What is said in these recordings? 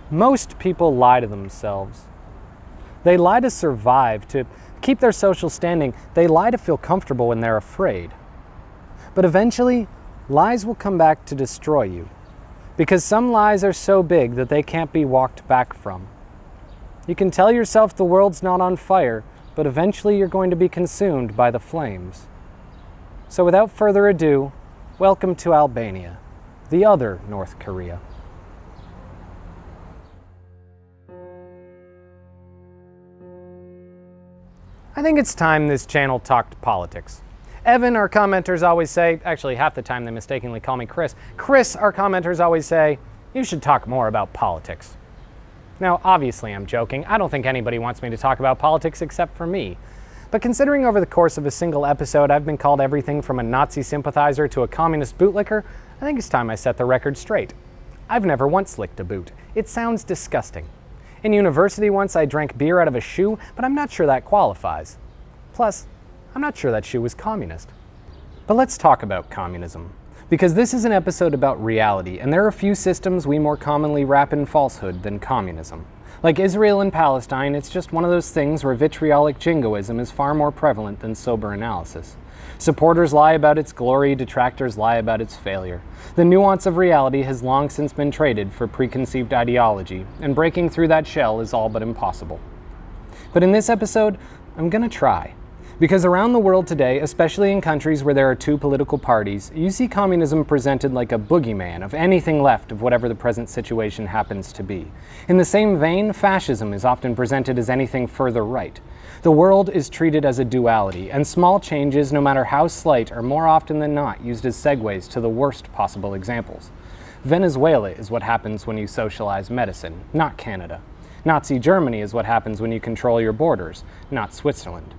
Most people lie to themselves. They lie to survive, to keep their social standing. They lie to feel comfortable when they're afraid. But eventually, lies will come back to destroy you, because some lies are so big that they can't be walked back from. You can tell yourself the world's not on fire, but eventually you're going to be consumed by the flames. So without further ado, welcome to Albania, the other North Korea. I think it's time this channel talked politics. Evan, our commenters always say, actually half the time they mistakenly call me Chris. Chris, our commenters always say, you should talk more about politics. Now, obviously I'm joking. I don't think anybody wants me to talk about politics except for me. But considering over the course of a single episode I've been called everything from a Nazi sympathizer to a communist bootlicker, I think it's time I set the record straight. I've never once licked a boot. It sounds disgusting. In university once I drank beer out of a shoe, but I'm not sure that qualifies. Plus, I'm not sure that shoe was communist. But let's talk about communism. Because this is an episode about reality, and there are few systems we more commonly wrap in falsehood than communism. Like Israel and Palestine, it's just one of those things where vitriolic jingoism is far more prevalent than sober analysis. Supporters lie about its glory, detractors lie about its failure. The nuance of reality has long since been traded for preconceived ideology, and breaking through that shell is all but impossible. But in this episode, I'm gonna try. Because around the world today, especially in countries where there are two political parties, you see communism presented like a boogeyman of anything left of whatever the present situation happens to be. In the same vein, fascism is often presented as anything further right. The world is treated as a duality, and small changes, no matter how slight, are more often than not used as segues to the worst possible examples. Venezuela is what happens when you socialize medicine, not Canada. Nazi Germany is what happens when you control your borders, not Switzerland.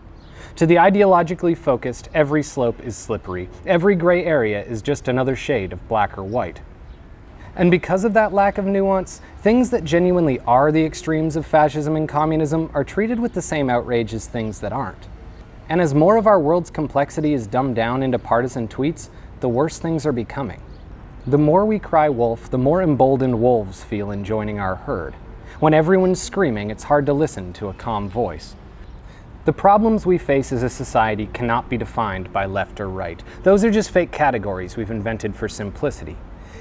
To the ideologically focused, every slope is slippery. Every gray area is just another shade of black or white. And because of that lack of nuance, things that genuinely are the extremes of fascism and communism are treated with the same outrage as things that aren't. And as more of our world's complexity is dumbed down into partisan tweets, the worse things are becoming. The more we cry wolf, the more emboldened wolves feel in joining our herd. When everyone's screaming, it's hard to listen to a calm voice. The problems we face as a society cannot be defined by left or right. Those are just fake categories we've invented for simplicity.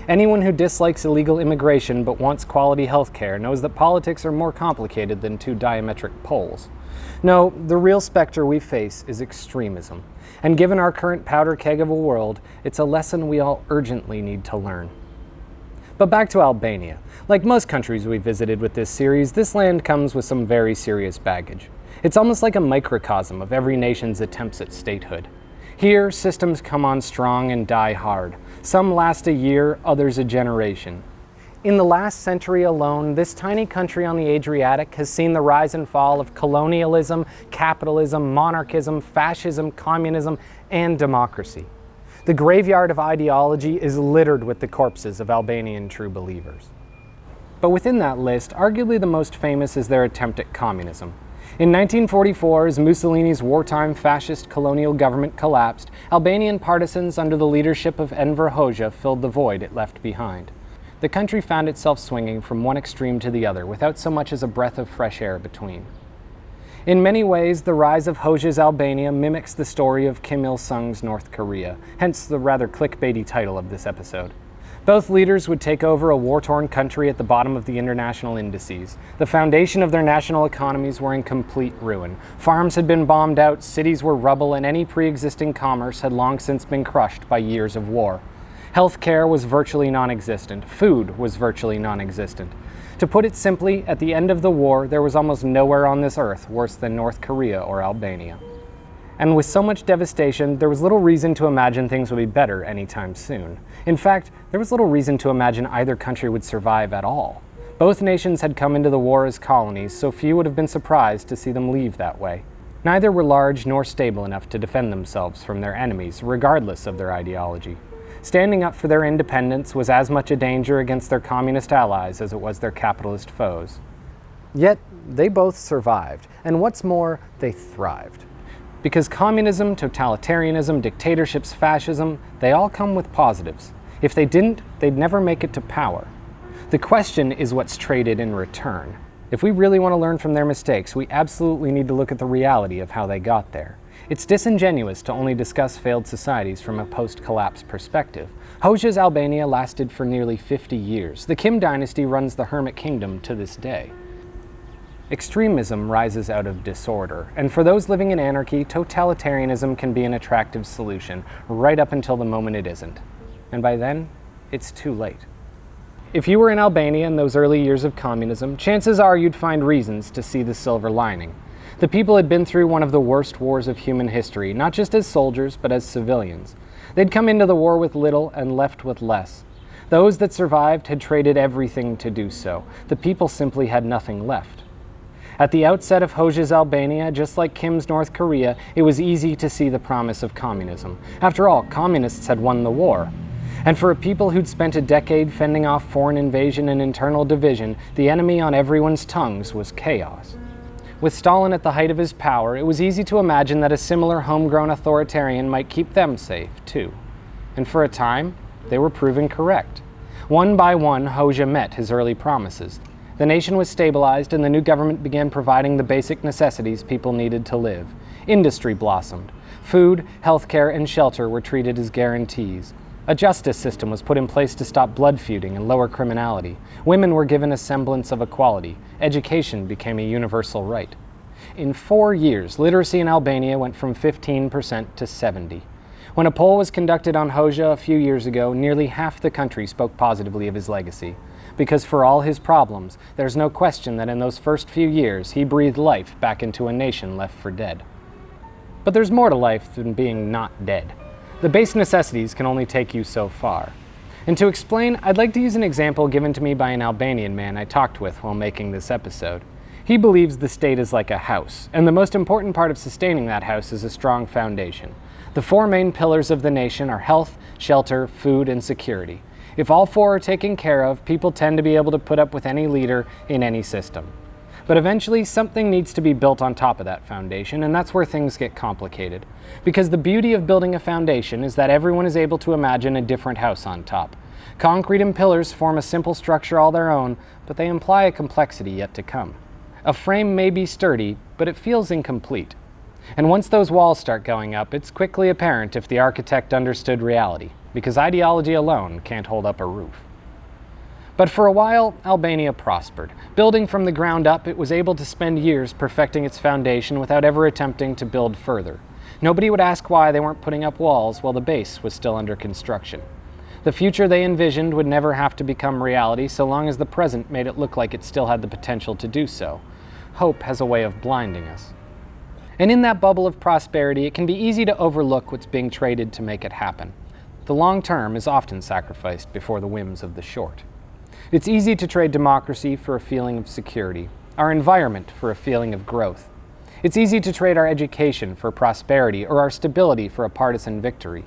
Anyone who dislikes illegal immigration but wants quality healthcare knows that politics are more complicated than two diametric poles. No, the real specter we face is extremism. And given our current powder keg of a world, it's a lesson we all urgently need to learn. But back to Albania. Like most countries we visited with this series, this land comes with some very serious baggage. It's almost like a microcosm of every nation's attempts at statehood. Here, systems come on strong and die hard. Some last a year, others a generation. In the last century alone, this tiny country on the Adriatic has seen the rise and fall of colonialism, capitalism, monarchism, fascism, communism, and democracy. The graveyard of ideology is littered with the corpses of Albanian true believers. But within that list, arguably the most famous is their attempt at communism. In 1944, as Mussolini's wartime fascist colonial government collapsed, Albanian partisans under the leadership of Enver Hoxha filled the void it left behind. The country found itself swinging from one extreme to the other without so much as a breath of fresh air between. In many ways, the rise of Hoxha's Albania mimics the story of Kim Il-sung's North Korea, hence the rather clickbaity title of this episode. Both leaders would take over a war-torn country at the bottom of the international indices. The foundation of their national economies were in complete ruin. Farms had been bombed out, cities were rubble, and any pre-existing commerce had long since been crushed by years of war. Healthcare was virtually non-existent. Food was virtually non-existent. To put it simply, at the end of the war, there was almost nowhere on this earth worse than North Korea or Albania. And with so much devastation, there was little reason to imagine things would be better anytime soon. In fact, there was little reason to imagine either country would survive at all. Both nations had come into the war as colonies, so few would have been surprised to see them leave that way. Neither were large nor stable enough to defend themselves from their enemies, regardless of their ideology. Standing up for their independence was as much a danger against their communist allies as it was their capitalist foes. Yet, they both survived, and what's more, they thrived. Because communism, totalitarianism, dictatorships, fascism, they all come with positives. If they didn't, they'd never make it to power. The question is what's traded in return. If we really want to learn from their mistakes, we absolutely need to look at the reality of how they got there. It's disingenuous to only discuss failed societies from a post-collapse perspective. Hoxha's Albania lasted for nearly 50 years. The Kim dynasty runs the Hermit Kingdom to this day. Extremism rises out of disorder, and for those living in anarchy, totalitarianism can be an attractive solution, right up until the moment it isn't. And by then, it's too late. If you were in Albania in those early years of communism, chances are you'd find reasons to see the silver lining. The people had been through one of the worst wars of human history, not just as soldiers, but as civilians. They'd come into the war with little and left with less. Those that survived had traded everything to do so. The people simply had nothing left. At the outset of Hoxha's Albania, just like Kim's North Korea, it was easy to see the promise of communism. After all, communists had won the war. And for a people who'd spent a decade fending off foreign invasion and internal division, the enemy on everyone's tongues was chaos. With Stalin at the height of his power, it was easy to imagine that a similar homegrown authoritarian might keep them safe, too. And for a time, they were proven correct. One by one, Hoxha met his early promises. The nation was stabilized and the new government began providing the basic necessities people needed to live. Industry blossomed. Food, healthcare, and shelter were treated as guarantees. A justice system was put in place to stop blood feuding and lower criminality. Women were given a semblance of equality. Education became a universal right. In 4 years, literacy in Albania went from 15% to 70%. When a poll was conducted on Hoxha a few years ago, nearly half the country spoke positively of his legacy. Because for all his problems, there's no question that in those first few years, he breathed life back into a nation left for dead. But there's more to life than being not dead. The base necessities can only take you so far. And to explain, I'd like to use an example given to me by an Albanian man I talked with while making this episode. He believes the state is like a house, and the most important part of sustaining that house is a strong foundation. The 4 main pillars of the nation are health, shelter, food, and security. If all 4 are taken care of, people tend to be able to put up with any leader in any system. But eventually, something needs to be built on top of that foundation, and that's where things get complicated. Because the beauty of building a foundation is that everyone is able to imagine a different house on top. Concrete and pillars form a simple structure all their own, but they imply a complexity yet to come. A frame may be sturdy, but it feels incomplete. And once those walls start going up, it's quickly apparent if the architect understood reality, because ideology alone can't hold up a roof. But for a while, Albania prospered. Building from the ground up, it was able to spend years perfecting its foundation without ever attempting to build further. Nobody would ask why they weren't putting up walls while the base was still under construction. The future they envisioned would never have to become reality so long as the present made it look like it still had the potential to do so. Hope has a way of blinding us. And in that bubble of prosperity, it can be easy to overlook what's being traded to make it happen. The long term is often sacrificed before the whims of the short. It's easy to trade democracy for a feeling of security, our environment for a feeling of growth. It's easy to trade our education for prosperity or our stability for a partisan victory.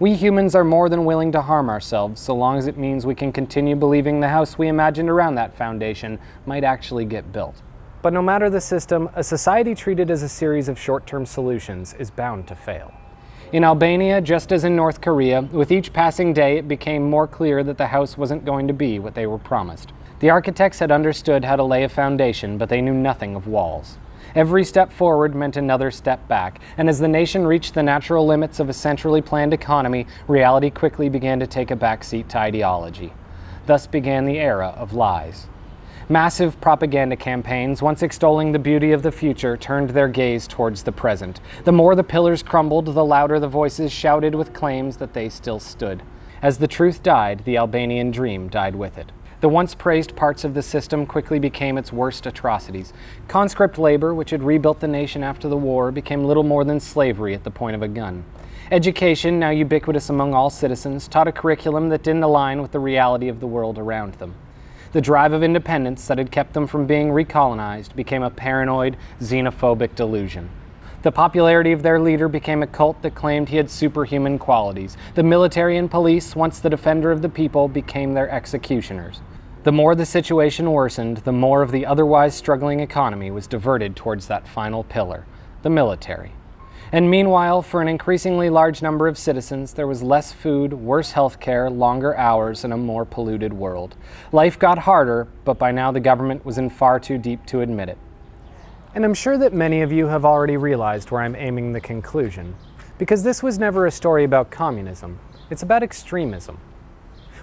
We humans are more than willing to harm ourselves so long as it means we can continue believing the house we imagined around that foundation might actually get built. But no matter the system, a society treated as a series of short-term solutions is bound to fail. In Albania, just as in North Korea, with each passing day it became more clear that the house wasn't going to be what they were promised. The architects had understood how to lay a foundation, but they knew nothing of walls. Every step forward meant another step back, and as the nation reached the natural limits of a centrally planned economy, reality quickly began to take a backseat to ideology. Thus began the era of lies. Massive propaganda campaigns, once extolling the beauty of the future, turned their gaze towards the present. The more the pillars crumbled, the louder the voices shouted with claims that they still stood. As the truth died, the Albanian dream died with it. The once praised parts of the system quickly became its worst atrocities. Conscript labor, which had rebuilt the nation after the war, became little more than slavery at the point of a gun. Education, now ubiquitous among all citizens, taught a curriculum that didn't align with the reality of the world around them. The drive of independence that had kept them from being recolonized became a paranoid, xenophobic delusion. The popularity of their leader became a cult that claimed he had superhuman qualities. The military and police, once the defender of the people, became their executioners. The more the situation worsened, the more of the otherwise struggling economy was diverted towards that final pillar, the military. And meanwhile, for an increasingly large number of citizens, there was less food, worse health care, longer hours, and a more polluted world. Life got harder, but by now the government was in far too deep to admit it. And I'm sure that many of you have already realized where I'm aiming the conclusion, because this was never a story about communism. It's about extremism.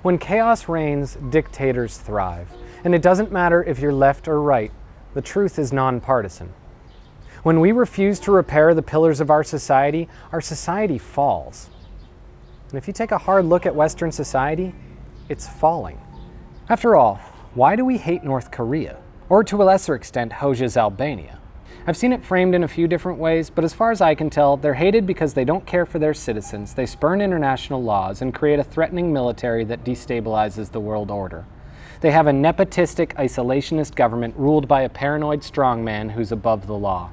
When chaos reigns, dictators thrive. And it doesn't matter if you're left or right, the truth is nonpartisan. When we refuse to repair the pillars of our society falls. And if you take a hard look at Western society, it's falling. After all, why do we hate North Korea? Or to a lesser extent, Hoxha's Albania? I've seen it framed in a few different ways, but as far as I can tell, they're hated because they don't care for their citizens, they spurn international laws, and create a threatening military that destabilizes the world order. They have a nepotistic, isolationist government ruled by a paranoid strongman who's above the law.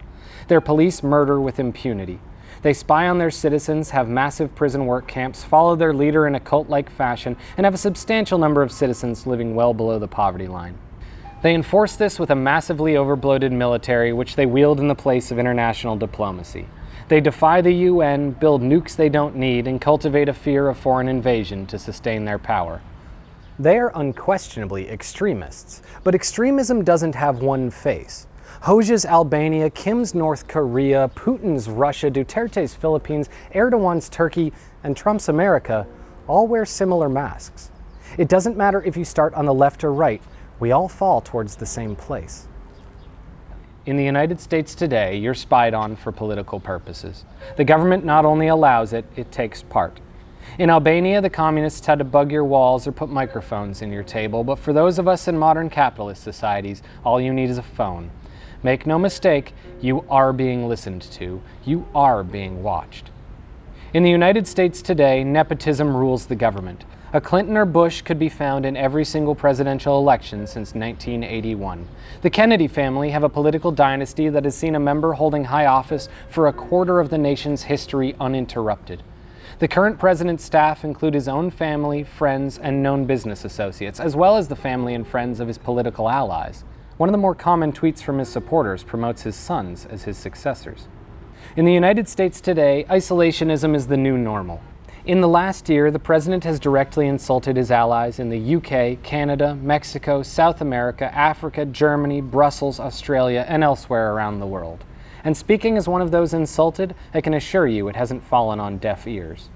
Their police murder with impunity. They spy on their citizens, have massive prison work camps, follow their leader in a cult-like fashion, and have a substantial number of citizens living well below the poverty line. They enforce this with a massively overbloated military, which they wield in the place of international diplomacy. They defy the UN, build nukes they don't need, and cultivate a fear of foreign invasion to sustain their power. They are unquestionably extremists, but extremism doesn't have one face. Hoxha's Albania, Kim's North Korea, Putin's Russia, Duterte's Philippines, Erdogan's Turkey, and Trump's America all wear similar masks. It doesn't matter if you start on the left or right, we all fall towards the same place. In the United States today, you're spied on for political purposes. The government not only allows it, it takes part. In Albania, the communists had to bug your walls or put microphones in your table, but for those of us in modern capitalist societies, all you need is a phone. Make no mistake, you are being listened to. You are being watched. In the United States today, nepotism rules the government. A Clinton or Bush could be found in every single presidential election since 1981. The Kennedy family have a political dynasty that has seen a member holding high office for a quarter of the nation's history uninterrupted. The current president's staff include his own family, friends, and known business associates, as well as the family and friends of his political allies. One of the more common tweets from his supporters promotes his sons as his successors. In the United States today, isolationism is the new normal. In the last year, the president has directly insulted his allies in the UK, Canada, Mexico, South America, Africa, Germany, Brussels, Australia, and elsewhere around the world. And speaking as one of those insulted, I can assure you it hasn't fallen on deaf ears.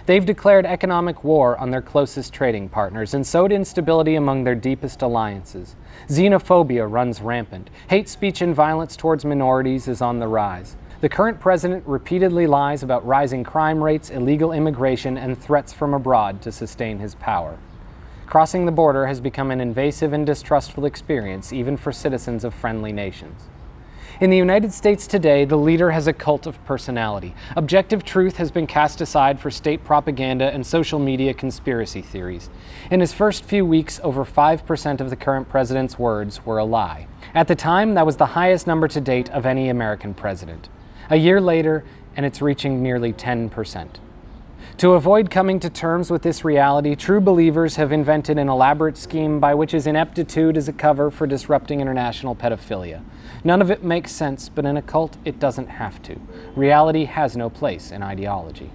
They've declared economic war on their closest trading partners and sowed instability among their deepest alliances. Xenophobia runs rampant. Hate speech and violence towards minorities is on the rise. The current president repeatedly lies about rising crime rates, illegal immigration, and threats from abroad to sustain his power. Crossing the border has become an invasive and distrustful experience, even for citizens of friendly nations. In the United States today, the leader has a cult of personality. Objective truth has been cast aside for state propaganda and social media conspiracy theories. In his first few weeks, over 5% of the current president's words were a lie. At the time, that was the highest number to date of any American president. A year later, and it's reaching nearly 10%. To avoid coming to terms with this reality, true believers have invented an elaborate scheme by which his ineptitude is a cover for disrupting international pedophilia. None of it makes sense, but in a cult, it doesn't have to. Reality has no place in ideology.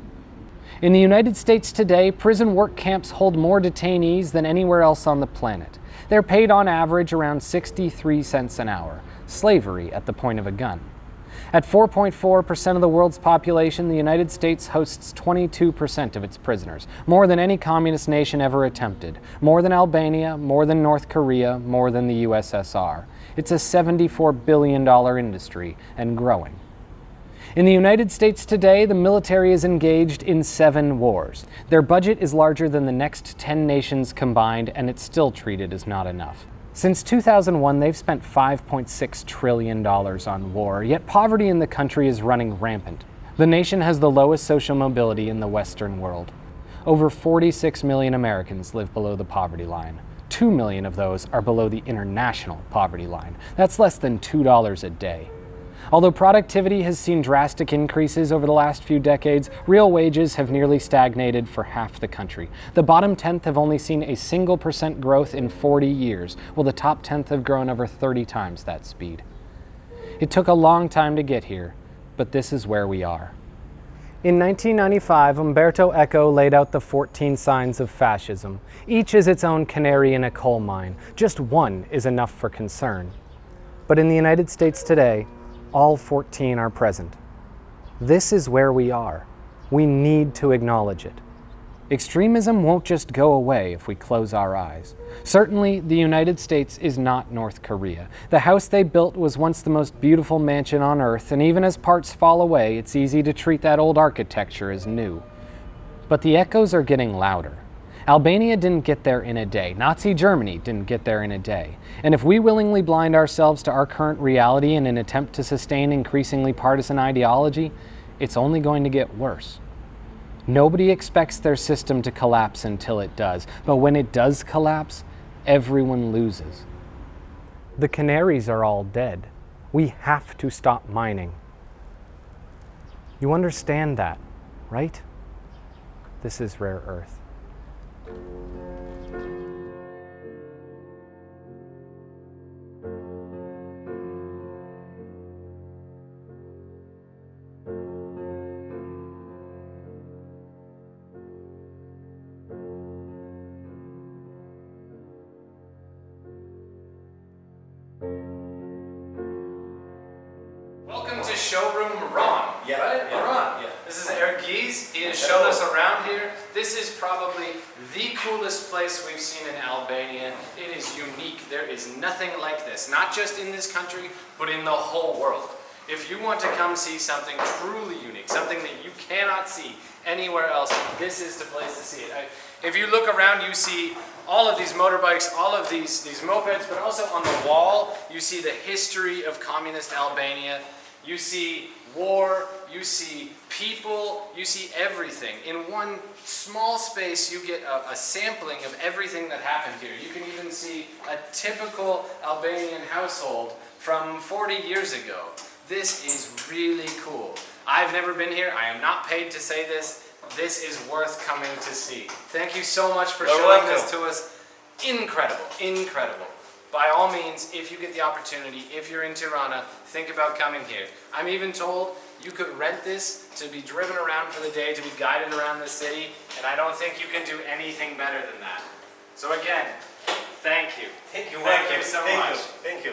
In the United States today, prison work camps hold more detainees than anywhere else on the planet. They're paid on average around 63 cents an hour. Slavery at the point of a gun. At 4.4% of the world's population, the United States hosts 22% of its prisoners, more than any communist nation ever attempted, more than Albania, more than North Korea, more than the USSR. It's a $74 billion industry and growing. In the United States today, the military is engaged in 7 wars. Their budget is larger than the next 10 nations combined, and it's still treated as not enough. Since 2001, they've spent $5.6 trillion on war, yet poverty in the country is running rampant. The nation has the lowest social mobility in the Western world. Over 46 million Americans live below the poverty line. 2 million of those are below the international poverty line. That's less than $2 a day. Although productivity has seen drastic increases over the last few decades, real wages have nearly stagnated for half the country. The bottom tenth have only seen a single % growth in 40 years, while the top tenth have grown over 30 times that speed. It took a long time to get here, but this is where we are. In 1995, Umberto Eco laid out the 14 signs of fascism. Each is its own canary in a coal mine. Just one is enough for concern. But in the United States today, all 14 are present. This is where we are. We need to acknowledge it. Extremism won't just go away if we close our eyes. Certainly, the United States is not North Korea. The house they built was once the most beautiful mansion on earth, and even as parts fall away, it's easy to treat that old architecture as new. But the echoes are getting louder. Albania didn't get there in a day. Nazi Germany didn't get there in a day. And if we willingly blind ourselves to our current reality in an attempt to sustain increasingly partisan ideology, it's only going to get worse. Nobody expects their system to collapse until it does, but when it does collapse, everyone loses. The canaries are all dead. We have to stop mining. You understand that, right? This is Rare Earth. Welcome to Showroom Ron. Right? Ron. Yeah. This is Eric Gies. He has shown us around here. This is probably the coolest place we've seen in Albania. It is unique. There is nothing like this, not just in this country, but in the whole world. If you want to come see something truly unique, something that you cannot see anywhere else, this is the place to see it. If you look around, you see all of these motorbikes, all of these mopeds, but also on the wall, you see the history of communist Albania. You see war, you see people, you see everything. In one small space, you get a sampling of everything that happened here. You can even see a typical Albanian household from 40 years ago. This is really cool. I've never been here. I am not paid to say this. This is worth coming to see. Thank you so much for showing this to us. Incredible, incredible. By all means, if you get the opportunity, if you're in Tirana, think about coming here. I'm even told you could rent this to be driven around for the day, to be guided around the city, and I don't think you can do anything better than that. So again, thank you. Thank you so much. Thank you.